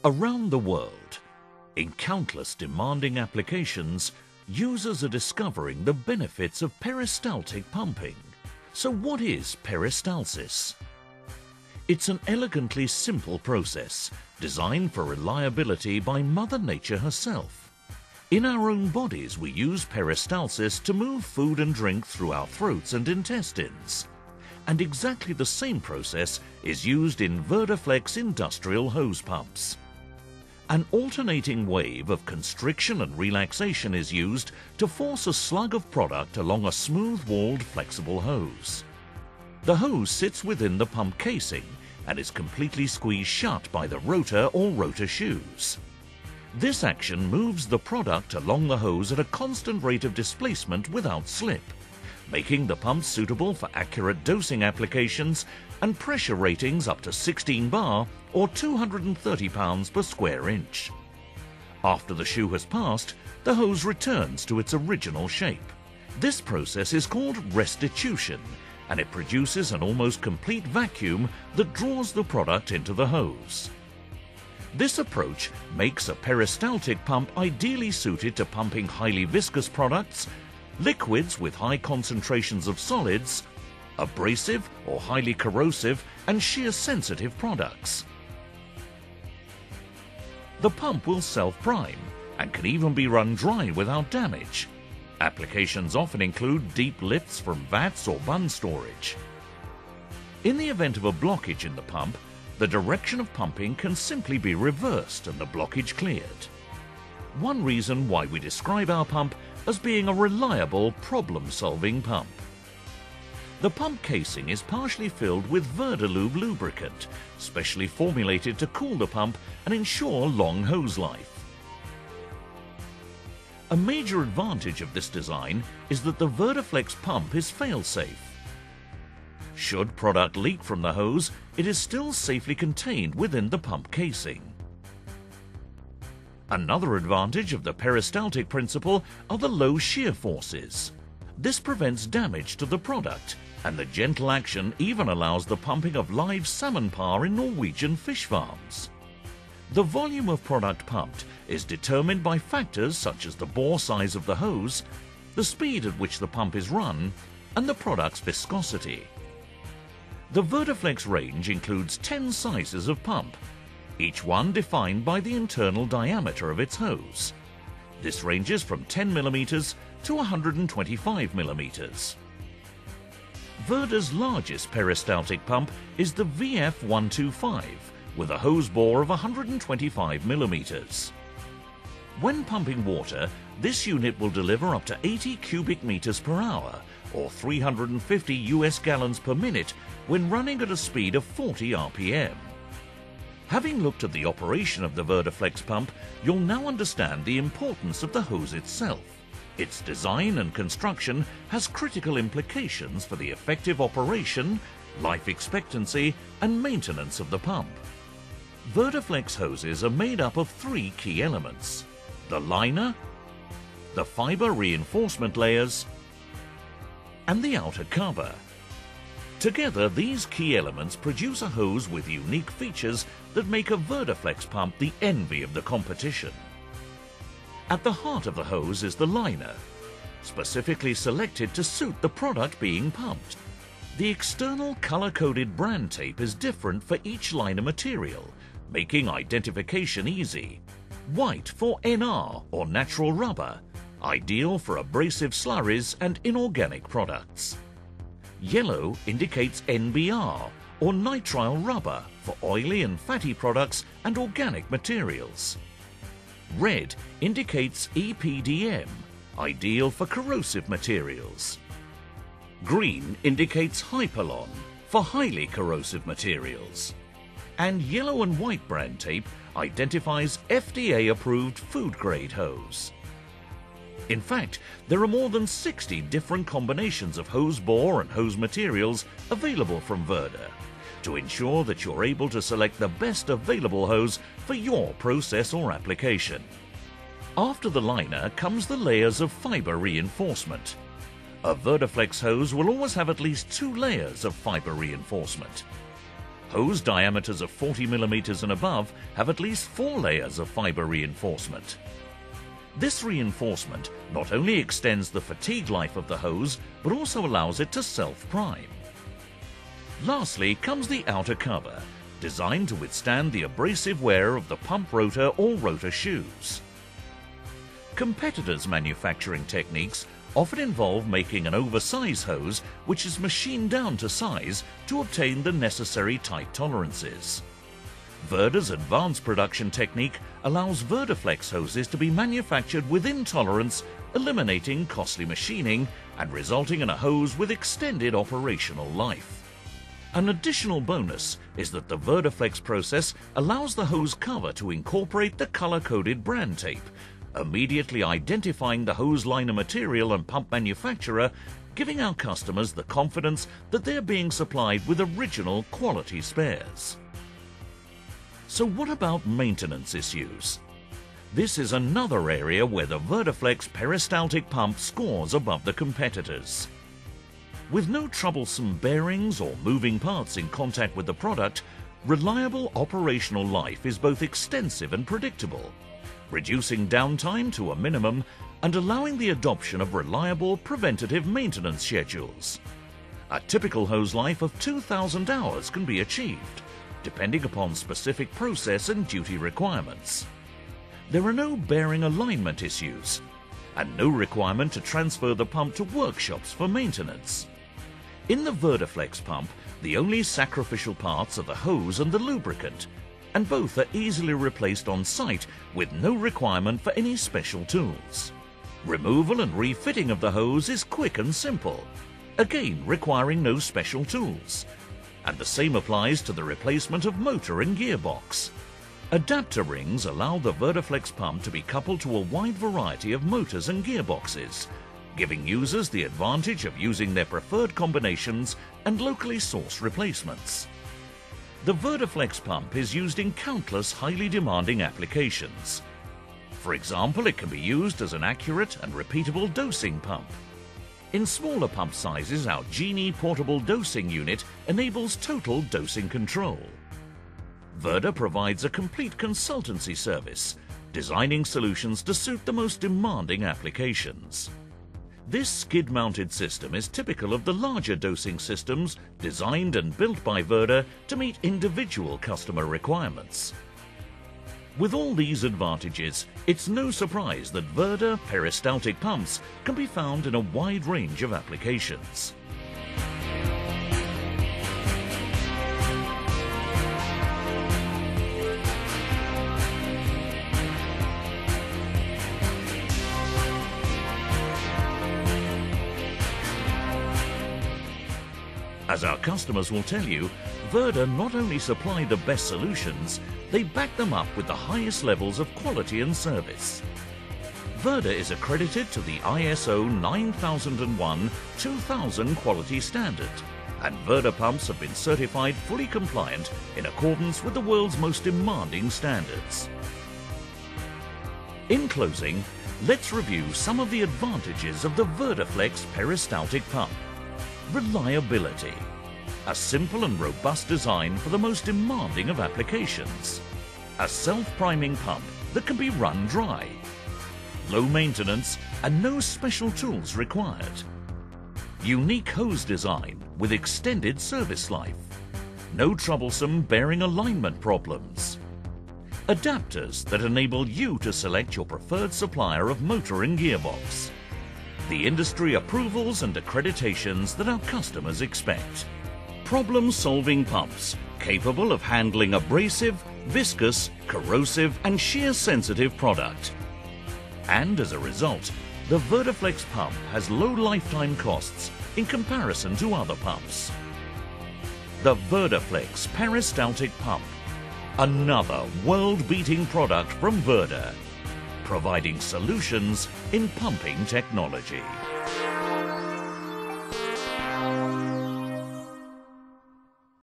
Around the world, in countless demanding applications, users are discovering the benefits of peristaltic pumping. So what is peristalsis? It's an elegantly simple process designed for reliability by Mother Nature herself. In our own bodies, we use peristalsis to move food and drink through our throats and intestines. And exactly the same process is used in Verderflex industrial hose pumps. An alternating wave of constriction and relaxation is used to force a slug of product along a smooth-walled flexible hose. The hose sits within the pump casing and is completely squeezed shut by the rotor or rotor shoes. This action moves the product along the hose at a constant rate of displacement without slip, making the pump suitable for accurate dosing applications and pressure ratings up to 16 bar or 230 pounds per square inch. After the shoe has passed, the hose returns to its original shape. This process is called restitution, and it produces an almost complete vacuum that draws the product into the hose. This approach makes a peristaltic pump ideally suited to pumping highly viscous products, liquids with high concentrations of solids, abrasive or highly corrosive and shear-sensitive products. The pump will self-prime and can even be run dry without damage. Applications often include deep lifts from vats or bun storage. In the event of a blockage in the pump, the direction of pumping can simply be reversed and the blockage cleared. One reason why we describe our pump as being a reliable problem-solving pump. The pump casing is partially filled with Verdelube lubricant, specially formulated to cool the pump and ensure long hose life. A major advantage of this design is that the Verderflex pump is fail-safe. Should product leak from the hose, it is still safely contained within the pump casing. Another advantage of the peristaltic principle are the low shear forces. This prevents damage to the product, and the gentle action even allows the pumping of live salmon parr in Norwegian fish farms. The volume of product pumped is determined by factors such as the bore size of the hose, the speed at which the pump is run, and the product's viscosity. The Verderflex range includes 10 sizes of pump, each one defined by the internal diameter of its hose. This ranges from 10 mm to 125 mm. Verder's largest peristaltic pump is the VF125 with a hose bore of 125 mm. When pumping water, this unit will deliver up to 80 cubic meters per hour or 350 US gallons per minute when running at a speed of 40 RPM. Having looked at the operation of the Verderflex pump, you'll now understand the importance of the hose itself. Its design and construction has critical implications for the effective operation, life expectancy, and maintenance of the pump. Verderflex hoses are made up of 3 key elements: the liner, the fiber reinforcement layers, and the outer cover. Together, these key elements produce a hose with unique features that make a Verderflex pump the envy of the competition. At the heart of the hose is the liner, specifically selected to suit the product being pumped. The external color-coded brand tape is different for each liner material, making identification easy. White for NR or natural rubber, ideal for abrasive slurries and inorganic products. Yellow indicates NBR or nitrile rubber for oily and fatty products and organic materials. Red indicates EPDM, ideal for corrosive materials. Green indicates Hypalon for highly corrosive materials. And yellow and white brand tape identifies FDA-approved food-grade hose. In fact, there are more than 60 different combinations of hose bore and hose materials available from Verder to ensure that you're able to select the best available hose for your process or application. After the liner comes the layers of fiber reinforcement. A Verderflex hose will always have at least 2 layers of fiber reinforcement. Hose diameters of 40 millimeters and above have at least 4 layers of fiber reinforcement. This reinforcement not only extends the fatigue life of the hose, but also allows it to self-prime. Lastly comes the outer cover, designed to withstand the abrasive wear of the pump rotor or rotor shoes. Competitors' manufacturing techniques often involve making an oversized hose which is machined down to size to obtain the necessary tight tolerances. Verder's advanced production technique allows Verderflex hoses to be manufactured within tolerance, eliminating costly machining and resulting in a hose with extended operational life. An additional bonus is that the Verderflex process allows the hose cover to incorporate the color-coded brand tape, immediately identifying the hose liner material and pump manufacturer, giving our customers the confidence that they're being supplied with original quality spares. So what about maintenance issues? This is another area where the Verderflex peristaltic pump scores above the competitors. With no troublesome bearings or moving parts in contact with the product, reliable operational life is both extensive and predictable, reducing downtime to a minimum and allowing the adoption of reliable preventative maintenance schedules. A typical hose life of 2,000 hours can be achieved, depending upon specific process and duty requirements. There are no bearing alignment issues and no requirement to transfer the pump to workshops for maintenance. In the Verderflex pump, the only sacrificial parts are the hose and the lubricant, and both are easily replaced on site with no requirement for any special tools. Removal and refitting of the hose is quick and simple, again requiring no special tools. And the same applies to the replacement of motor and gearbox. Adapter rings allow the Verderflex pump to be coupled to a wide variety of motors and gearboxes, giving users the advantage of using their preferred combinations and locally sourced replacements. The Verderflex pump is used in countless highly demanding applications. For example, it can be used as an accurate and repeatable dosing pump. In smaller pump sizes, our Genie portable dosing unit enables total dosing control. Verder provides a complete consultancy service, designing solutions to suit the most demanding applications. This skid-mounted system is typical of the larger dosing systems designed and built by Verder to meet individual customer requirements. With all these advantages, it's no surprise that Verder peristaltic pumps can be found in a wide range of applications. As our customers will tell you, Verder not only supply the best solutions, they back them up with the highest levels of quality and service. Verder is accredited to the ISO 9001-2000 quality standard, and Verder pumps have been certified fully compliant in accordance with the world's most demanding standards. In closing, let's review some of the advantages of the Verderflex peristaltic pump. Reliability. A simple and robust design for the most demanding of applications. A self-priming pump that can be run dry. Low maintenance and no special tools required. Unique hose design with extended service life. No troublesome bearing alignment problems. Adapters that enable you to select your preferred supplier of motor and gearbox. The industry approvals and accreditations that our customers expect. Problem-solving pumps capable of handling abrasive, viscous, corrosive and shear-sensitive product. And as a result, the Verderflex pump has low lifetime costs in comparison to other pumps. The Verderflex peristaltic pump, another world-beating product from Verder, providing solutions in pumping technology.